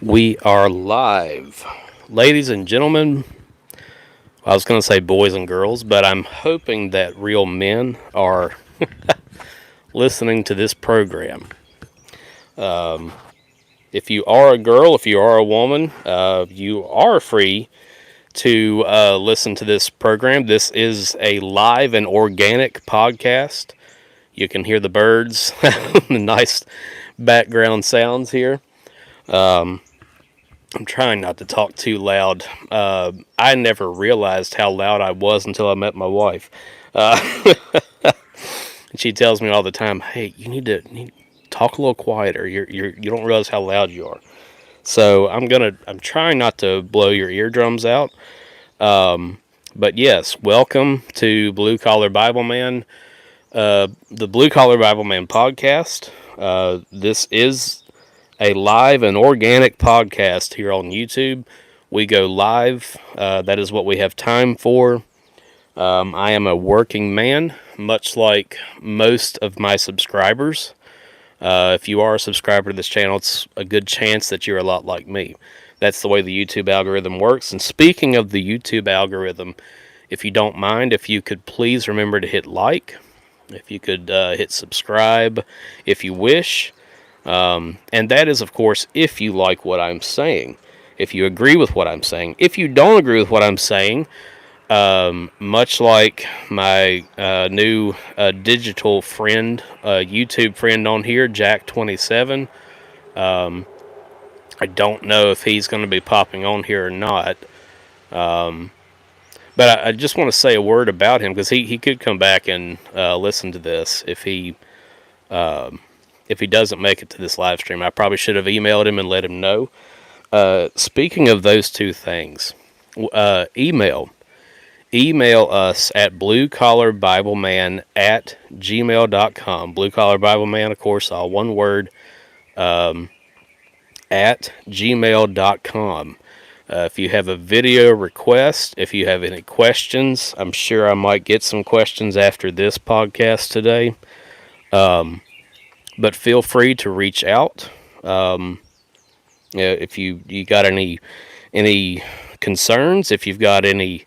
We are live. Ladies and gentlemen, I was going to say boys and girls, but I'm hoping that real men are listening to this program. If you are a girl, if you are a woman, you are free to listen to this program. This is a live and organic podcast. You can hear the birds, the nice background sounds here. I'm trying not to talk too loud. I never realized how loud I was until I met my wife. And she tells me all the time, "Hey, you need to talk a little quieter. You don't realize how loud you are." So I'm trying not to blow your eardrums out. But yes, welcome to Blue Collar Bible Man, the Blue Collar Bible Man podcast. This is a live and organic podcast here on YouTube. We go live. That is what we have time for. I am a working man, much like most of my subscribers. If you are a subscriber to this channel, it's a good chance that you're a lot like me. That's the way the YouTube algorithm works. And speaking of the YouTube algorithm, if you don't mind, if you could please remember to hit like, if you could hit subscribe if you wish. And that is, of course, if you like what I'm saying, if you agree with what I'm saying. If you don't agree with what I'm saying, much like my new digital friend, YouTube friend on here, Jack27, I don't know if he's going to be popping on here or not. But I just want to say a word about him because he could come back and listen to this if he doesn't make it to this live stream. I probably should have emailed him and let him know. Speaking of those two things, email us at bluecollarbibleman@gmail.com. Blue Collar Bible Man, of course, all one word, at gmail.com. If you have a video request, if you have any questions, I'm sure I might get some questions after this podcast today. But feel free to reach out. If you got any concerns, if you've got anything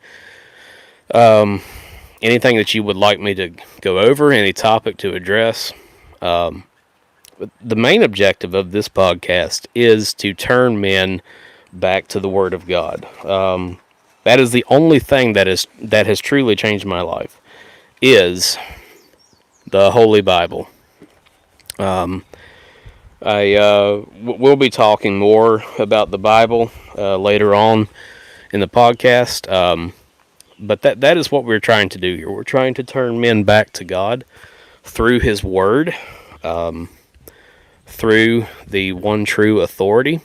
that you would like me to go over, any topic to address. The main objective of this podcast is to turn men back to the Word of God. That is the only thing that has truly changed my life, is the Holy Bible. We'll be talking more about the Bible later on in the podcast. But that is what we're trying to do here. We're trying to turn men back to God through His Word, through the one true authority.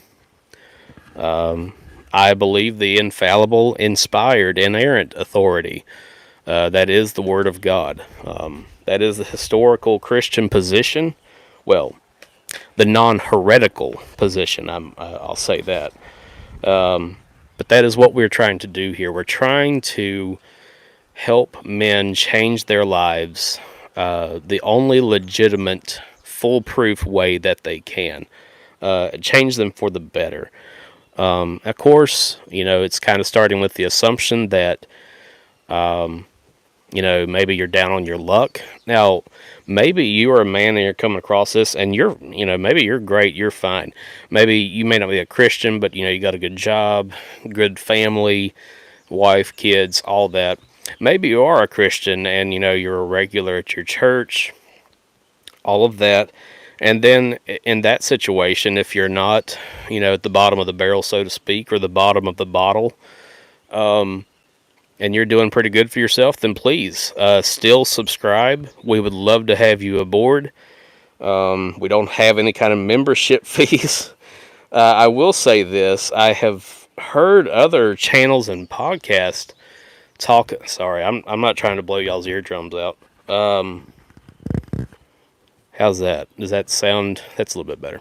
I believe the infallible, inspired, inerrant authority that is the Word of God. That is the historical Christian position. Well, the non-heretical position, I'll say that. But that is what we're trying to do here. We're trying to help men change their lives the only legitimate, foolproof way that they can. Change them for the better. Of course, it's kind of starting with the assumption that, maybe you're down on your luck. Now, maybe you are a man and you're coming across this and maybe you're great, you're fine. Maybe you may not be a Christian, but, you got a good job, good family, wife, kids, all that. Maybe you are a Christian and, you're a regular at your church, all of that. And then in that situation, if you're not, at the bottom of the barrel, so to speak, or the bottom of the bottle, and you're doing pretty good for yourself, then please still subscribe. We would love to have you aboard. We don't have any kind of membership fees. I will say this. I have heard other channels and podcasts talk. Sorry, I'm not trying to blow y'all's eardrums out. How's that? Does that sound? That's a little bit better.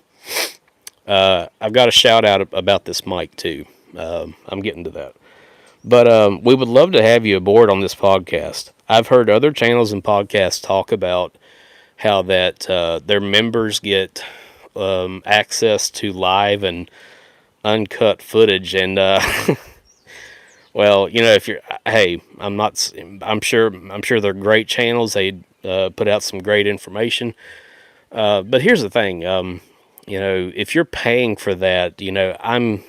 I've got a shout out about this mic too. I'm getting to that. But we would love to have you aboard on this podcast. I've heard other channels and podcasts talk about how that their members get access to live and uncut footage, and well, if you're, hey, I'm sure they're great channels. They put out some great information. But here's the thing, if you're paying for that, I'm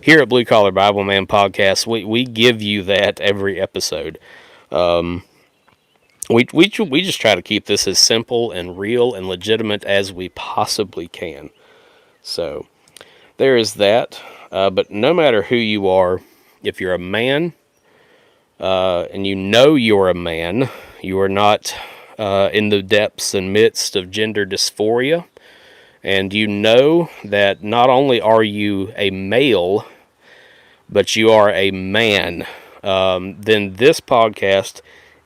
here at Blue Collar Bible Man Podcast. We give you that every episode. We just try to keep this as simple and real and legitimate as we possibly can. So there is that. But no matter who you are, if you're a man, and you're a man, you are not in the depths and midst of gender dysphoria, and you know that not only are you a male, but you are a man, then this podcast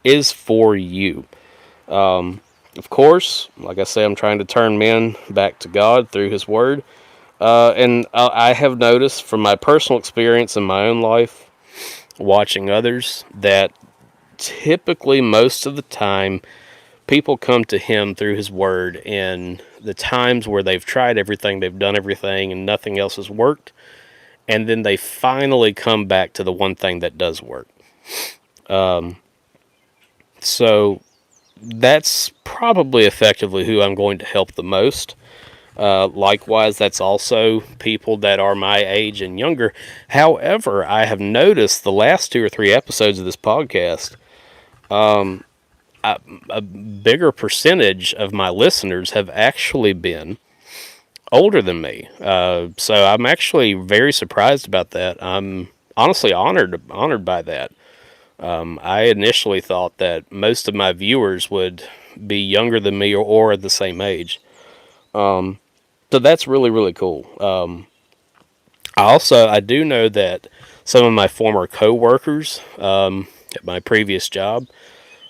is for you. Of course, like I say, I'm trying to turn men back to God through His Word. And I have noticed from my personal experience in my own life, watching others, that typically most of the time people come to Him through His Word in the times where they've tried everything, they've done everything, and nothing else has worked. And then they finally come back to the one thing that does work. So that's probably effectively who I'm going to help the most. Likewise, that's also people that are my age and younger. However, I have noticed the last 2 or 3 episodes of this podcast, a bigger percentage of my listeners have actually been older than me. So I'm actually very surprised about that. I'm honestly honored by that. I initially thought that most of my viewers would be younger than me or the same age. So that's really, really cool. I do know that some of my former co-workers at my previous job,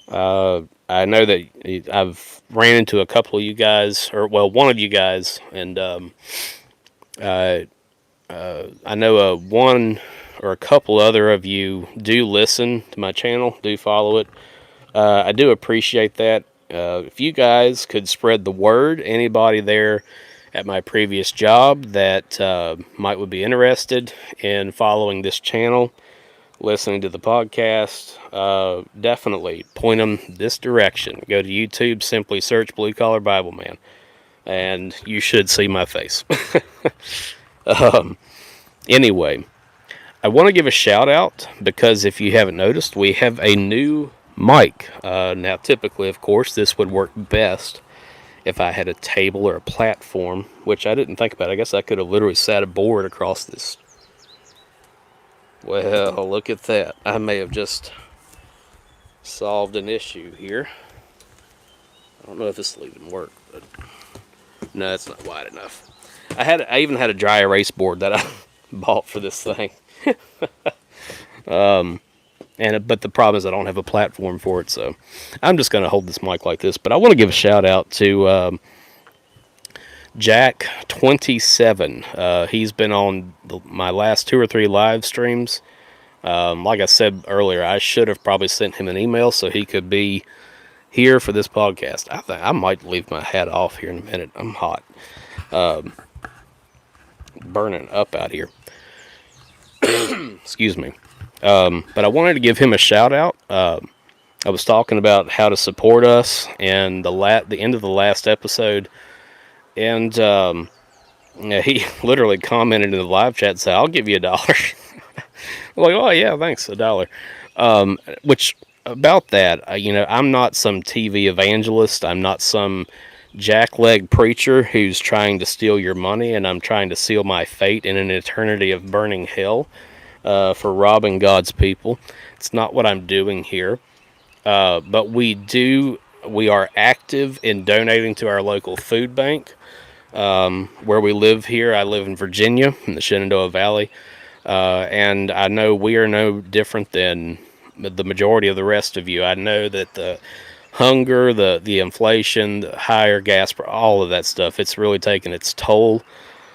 I know that I've ran into a couple of you guys, one of you guys, and I know one or a couple other of you do listen to my channel, do follow it. I do appreciate that. If you guys could spread the word, anybody there at my previous job that would be interested in following this channel, listening to the podcast, definitely point them this direction. Go to YouTube, simply search Blue Collar Bible Man, and you should see my face. Anyway, I want to give a shout out because if you haven't noticed, we have a new mic. Now, typically, of course, this would work best if I had a table or a platform, which I didn't think about. I guess I could have literally sat a board across this. Well, look at that. I may have just solved an issue here. I don't know if this will even work, but no, it's not wide enough. I even had a dry erase board that I bought for this thing. But the problem is I don't have a platform for it, so I'm just going to hold this mic like this. But I want to give a shout out to Jack27. He's been on my last 2 or 3 live streams. Like I said earlier, I should have probably sent him an email so he could be here for this podcast. I think I might leave my hat off here in a minute. I'm hot. Burning up out here. Excuse me. But I wanted to give him a shout out. I was talking about how to support us and the end of the last episode, and he literally commented in the live chat and said, "I'll give you $1." I'm like, oh yeah, thanks, $1. Which about that, I'm not some TV evangelist. I'm not some jackleg preacher who's trying to steal your money, and I'm trying to seal my fate in an eternity of burning hell for robbing God's people. It's not what I'm doing here. But we are active in donating to our local food bank. Where we live here, I live in Virginia, in the Shenandoah Valley. And I know we are no different than the majority of the rest of you. I know that the hunger, the inflation, the higher gas, all of that stuff, it's really taken its toll.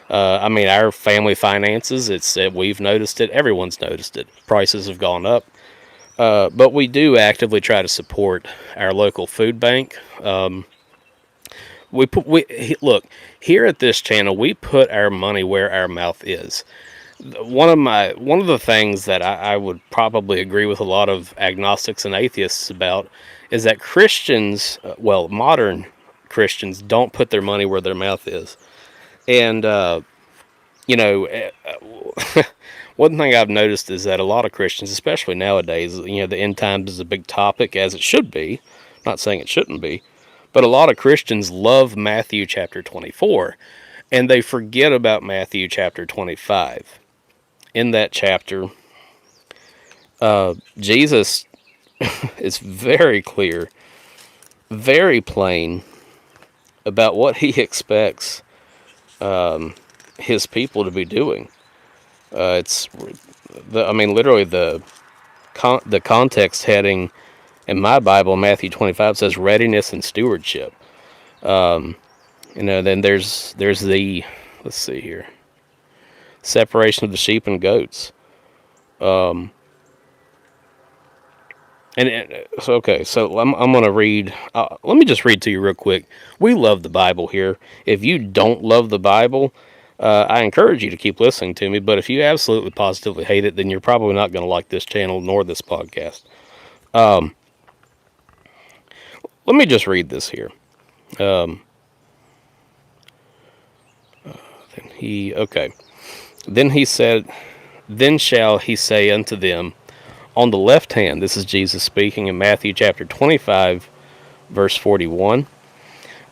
Our family finances, we've noticed it. Everyone's noticed it. Prices have gone up. But we do actively try to support our local food bank. Look, here at this channel, we put our money where our mouth is. One of the things that I would probably agree with a lot of agnostics and atheists about is that Christians, well, modern Christians, don't put their money where their mouth is. And you know, one thing I've noticed is that a lot of Christians, especially nowadays, the end times is a big topic, as it should be. Not saying it shouldn't be, but a lot of Christians love Matthew chapter 24, and they forget about Matthew chapter 25. In that chapter, Jesus is very clear, very plain about what he expects his people to be doing. Literally the context heading in my Bible, Matthew 25, says readiness and stewardship. Then there's the, let's see here, separation of the sheep and goats. So I'm going to read. Let me just read to you real quick. We love the Bible here. If you don't love the Bible, I encourage you to keep listening to me. But if you absolutely positively hate it, then you're probably not going to like this channel nor this podcast. Let me just read this here. Then he said, then shall he say unto them, on the left hand, this is Jesus speaking in Matthew chapter 25, verse 41.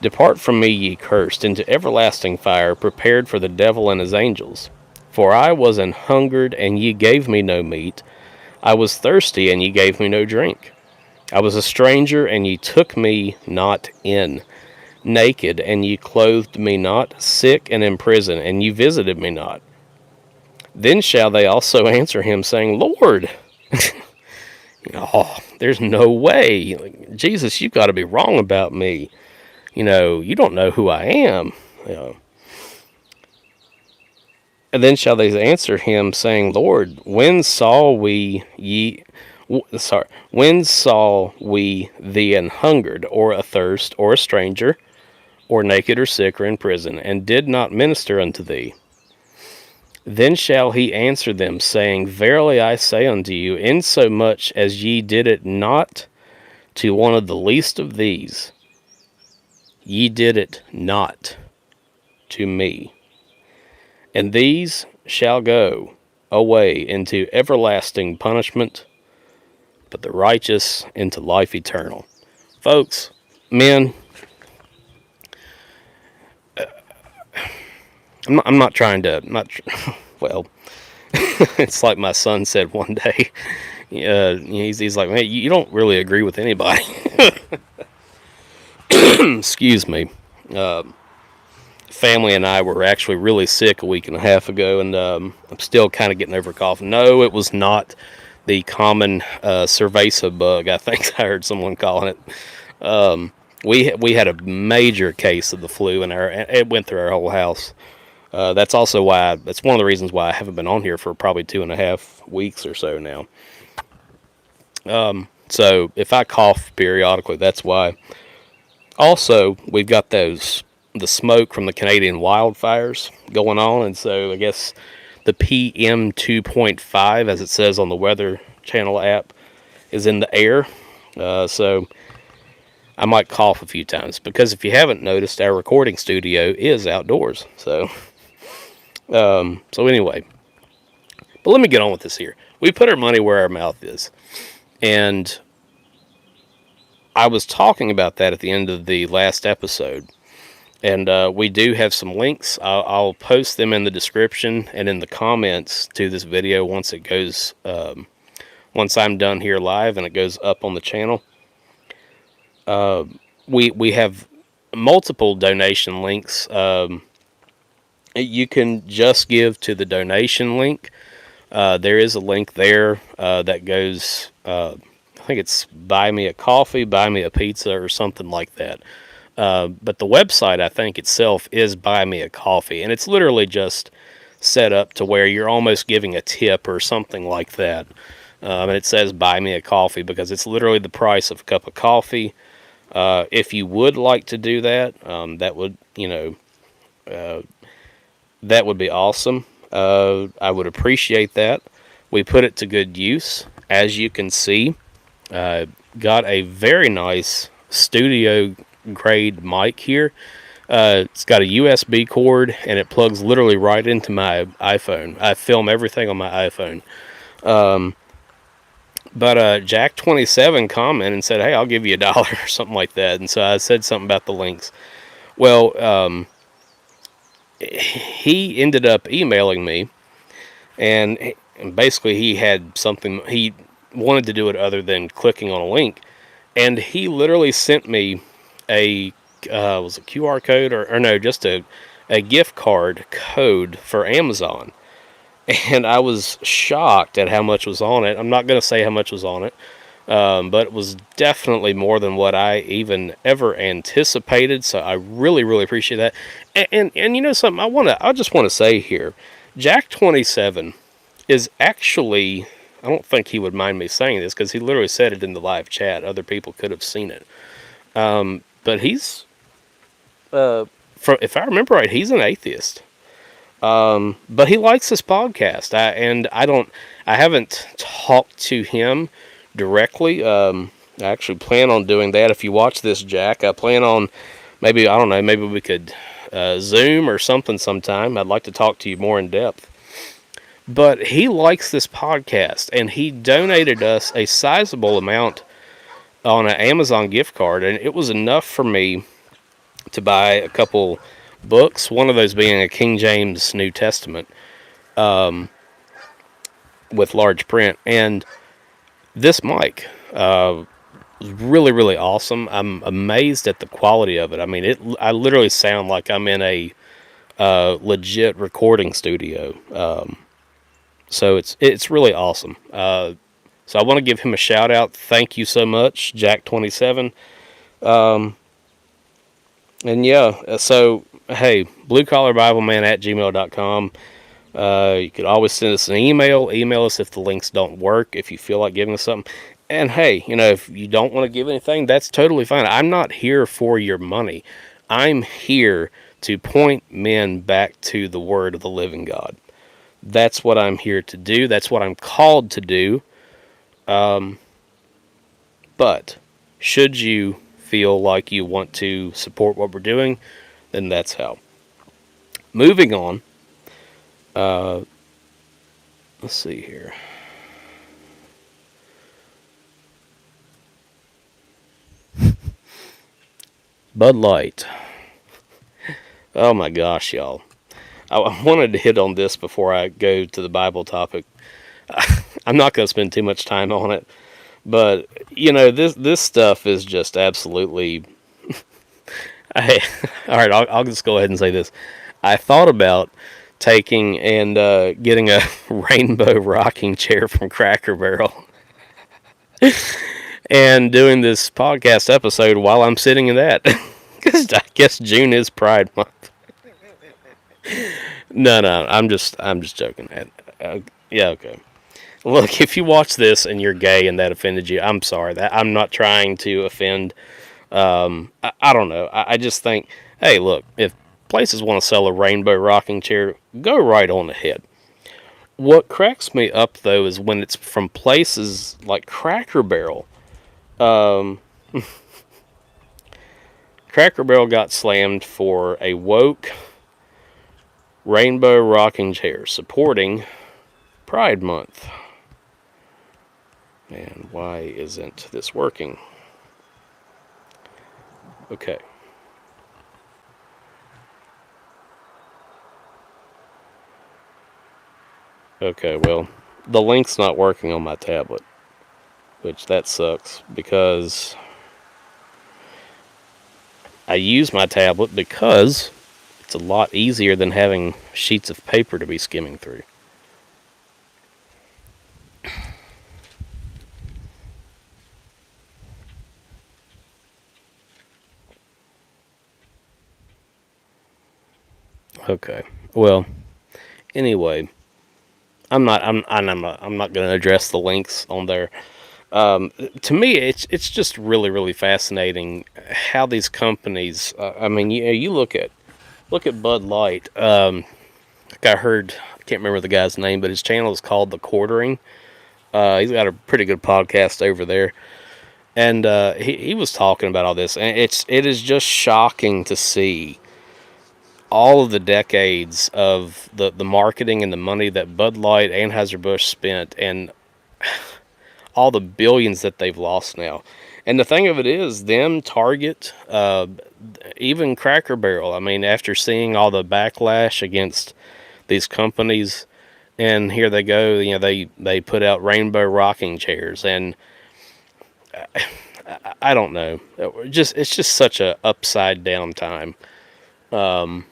Depart from me, ye cursed, into everlasting fire, prepared for the devil and his angels. For I was an hungered, and ye gave me no meat. I was thirsty, and ye gave me no drink. I was a stranger, and ye took me not in. Naked, and ye clothed me not. Sick and in prison, and ye visited me not. Then shall they also answer him, saying, Lord, there's no way. Jesus, you've got to be wrong about me. You don't know who I am. And then shall they answer him, saying, Lord, when saw we thee an hungered, or athirst, or a stranger, or naked, or sick, or in prison, and did not minister unto thee? Then shall he answer them, saying, Verily I say unto you, insomuch as ye did it not to one of the least of these, ye did it not to me. And these shall go away into everlasting punishment, but the righteous into life eternal. Folks, men, I'm not trying to, well, it's like my son said one day. He's like, man, you don't really agree with anybody. Excuse me. Family and I were actually really sick a week and a half ago, and I'm still kind of getting over a cough. No, it was not the common cerveza bug, I think I heard someone calling it. We had a major case of the flu, and it went through our whole house. That's also why, that's one of the reasons why I haven't been on here for probably 2.5 weeks or so now. So if I cough periodically, that's why. Also, we've got the smoke from the Canadian wildfires going on, and so I guess the PM 2.5, as it says on the Weather Channel app, is in the air. So I might cough a few times, because if you haven't noticed, our recording studio is outdoors. So anyway, but let me get on with this here. We put our money where our mouth is, and I was talking about that at the end of the last episode, and we do have some links. I'll post them in the description and in the comments to this video once it goes, once I'm done here live and it goes up on the channel. We have multiple donation links. You can just give to the donation link. There is a link there that goes, I think it's buy me a coffee, buy me a pizza, or something like that. But the website, I think itself, is buy me a coffee, and it's literally just set up to where you're almost giving a tip or something like that. And it says buy me a coffee because it's literally the price of a cup of coffee. If you would like to do that, that would, that would be awesome. I would appreciate that. We put it to good use, as you can see. Uh, got a very nice studio grade mic here. It's got a USB cord and it plugs literally right into my iPhone. I film everything on my iPhone. But Jack27 commented and said, "Hey, I'll give you $1 or something like that." And so I said something about the links. Well, he ended up emailing me, and basically he had something he wanted to do it other than clicking on a link, and he literally sent me a was a QR code or no, just a gift card code for Amazon. And I was shocked at how much was on it. I'm not going to say how much was on it, but it was definitely more than what I even ever anticipated. So I really, really appreciate that. And you know something, I just want to say here, Jack27 is actually, I don't think he would mind me saying this because he literally said it in the live chat. Other people could have seen it, but he's, if I remember right, he's an atheist. But he likes this podcast. I haven't talked to him directly. I actually plan on doing that. If you watch this, Jack, I plan on maybe, I don't know, maybe we could Zoom or something sometime. I'd like to talk to you more in depth. But he likes this podcast, and he donated us a sizable amount on an Amazon gift card, and it was enough for me to buy a couple books, one of those being a King James New Testament with large print. And this mic was really, really awesome. I'm amazed at the quality of it. I mean, I literally sound like I'm in a legit recording studio. So it's really awesome. So I want to give him a shout out. Thank you so much, Jack27. And yeah, so hey, bluecollarbibleman@gmail.com. You could always send us an email. Email us if the links don't work, if you feel like giving us something. And hey, if you don't want to give anything, that's totally fine. I'm not here for your money. I'm here to point men back to the word of the living God. That's what I'm here to do. That's what I'm called to do. But should you feel like you want to support what we're doing, then that's how. Moving on. Let's see here. Bud Light. Oh my gosh, y'all. I wanted to hit on this before I go to the Bible topic. I'm not going to spend too much time on it. But, this stuff is just absolutely... Alright, I'll just go ahead and say this. I thought about taking and getting a rainbow rocking chair from Cracker Barrel and doing this podcast episode while I'm sitting in that. Because I guess June is Pride Month. No, I'm just joking. Yeah, okay. Look, if you watch this and you're gay and that offended you, I'm sorry. That I'm not trying to offend. I don't know. I just think, hey, look, if places want to sell a rainbow rocking chair, go right on ahead. What cracks me up, though, is when it's from places like Cracker Barrel. Cracker Barrel got slammed for a woke rainbow rocking chair supporting Pride Month. And why isn't this working? Okay. Okay, well, the link's not working on my tablet, which that sucks because I use my tablet because it's a lot easier than having sheets of paper to be skimming through. Okay. Well, anyway, I'm not going to address the links on there. To me, it's just really really fascinating how these companies. I mean, you look at Bud Light. Like I heard, I can't remember the guy's name, but his channel is called The Quartering. He's got a pretty good podcast over there, and he was talking about all this, and it is just shocking to see all of the decades of the marketing and the money that Bud Light, Anheuser-Busch spent, and all the billions that they've lost now. And the thing of it is, them, Target, even Cracker Barrel. I mean, after seeing all the backlash against these companies, and here they go. You know, they put out rainbow rocking chairs, and I don't know. It's just such a upside down time. And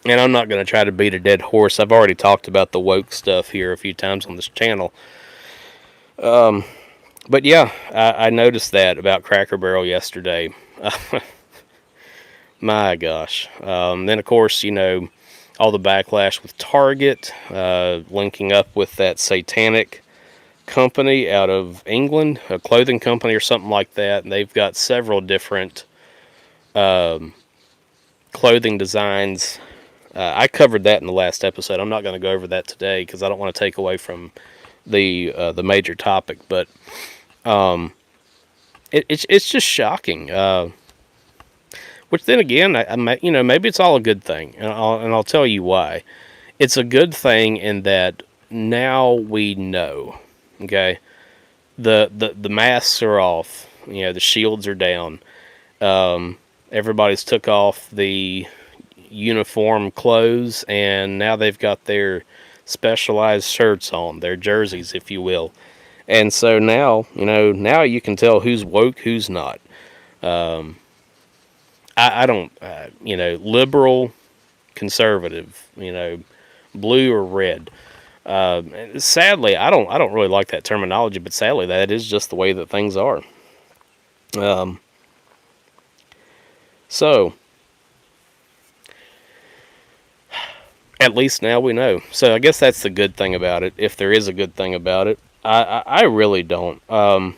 I'm not going to try to beat a dead horse. I've already talked about the woke stuff here a few times on this channel. But yeah, I noticed that about Cracker Barrel yesterday. My gosh. Then, of course, you know, all the backlash with Target, linking up with that satanic company out of England, a clothing company or something like that. And they've got several different clothing designs. I covered that in the last episode. I'm not going to go over that today because I don't want to take away from the major topic. But it's just shocking. Which then again, you know, maybe it's all a good thing, and I'll tell you why. It's a good thing in that now we know. Okay, the masks are off. You know, the shields are down. Everybody's took off the uniform clothes, and now they've got their specialized shirts on, their jerseys, if you will. And so now, you know, now you can tell who's woke, who's not. I don't, you know, liberal, conservative, you know, blue or red. Sadly, I don't really like that terminology, but sadly, that is just the way that things are. So, at least now we know. So I guess that's the good thing about it, if there is a good thing about it. I really don't. I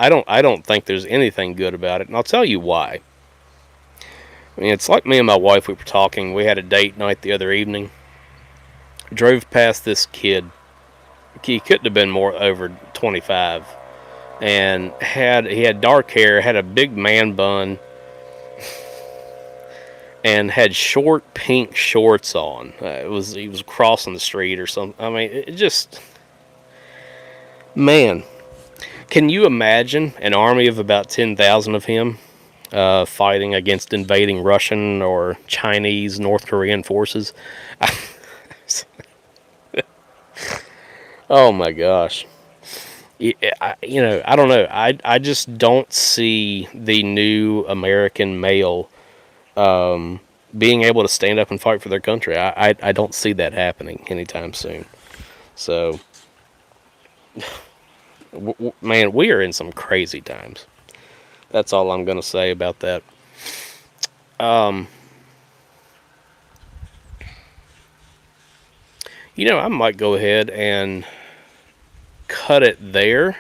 don't think there's anything good about it, and I'll tell you why. I mean, it's like me and my wife. We were talking. We had a date night the other evening. Drove past this kid. He couldn't have been more over 25, and he had dark hair, had a big man bun, and had short pink shorts on. He was crossing the street or something. I mean, it just, man, can you imagine an army of about 10,000 of him fighting against invading Russian or Chinese, North Korean forces? Oh my gosh. You know, I don't know. I just don't see the new American male being able to stand up and fight for their country. I don't see that happening anytime soon. So, man, we are in some crazy times. That's all I'm going to say about that. You know, I might go ahead and cut it there.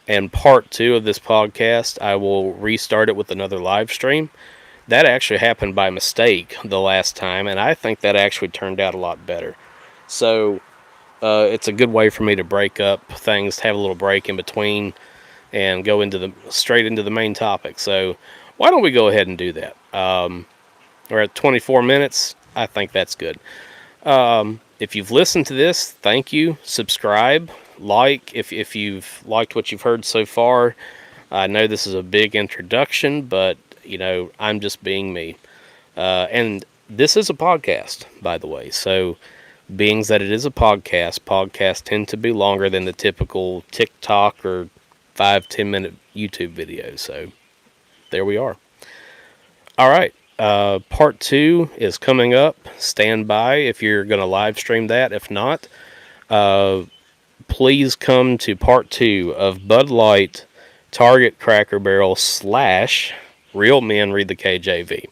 And part 2 of this podcast, I will restart it with another live stream. That actually happened by mistake the last time, and I think that actually turned out a lot better. So, it's a good way for me to break up things, to have a little break in between, and go straight into the main topic. So, why don't we go ahead and do that? We're at 24 minutes. I think that's good. If you've listened to this, thank you. Subscribe, like if you've liked what you've heard so far. I know this is a big introduction, but you know, I'm just being me. And this is a podcast, by the way. So, being that it is a podcast, podcasts tend to be longer than the typical TikTok or 5-10 minute YouTube videos. So, there we are. All right. Part 2 is coming up. Stand by if you're going to live stream that. If not, please come to part 2 of Bud Light, Target, Cracker Barrel / Real Men Read the KJV.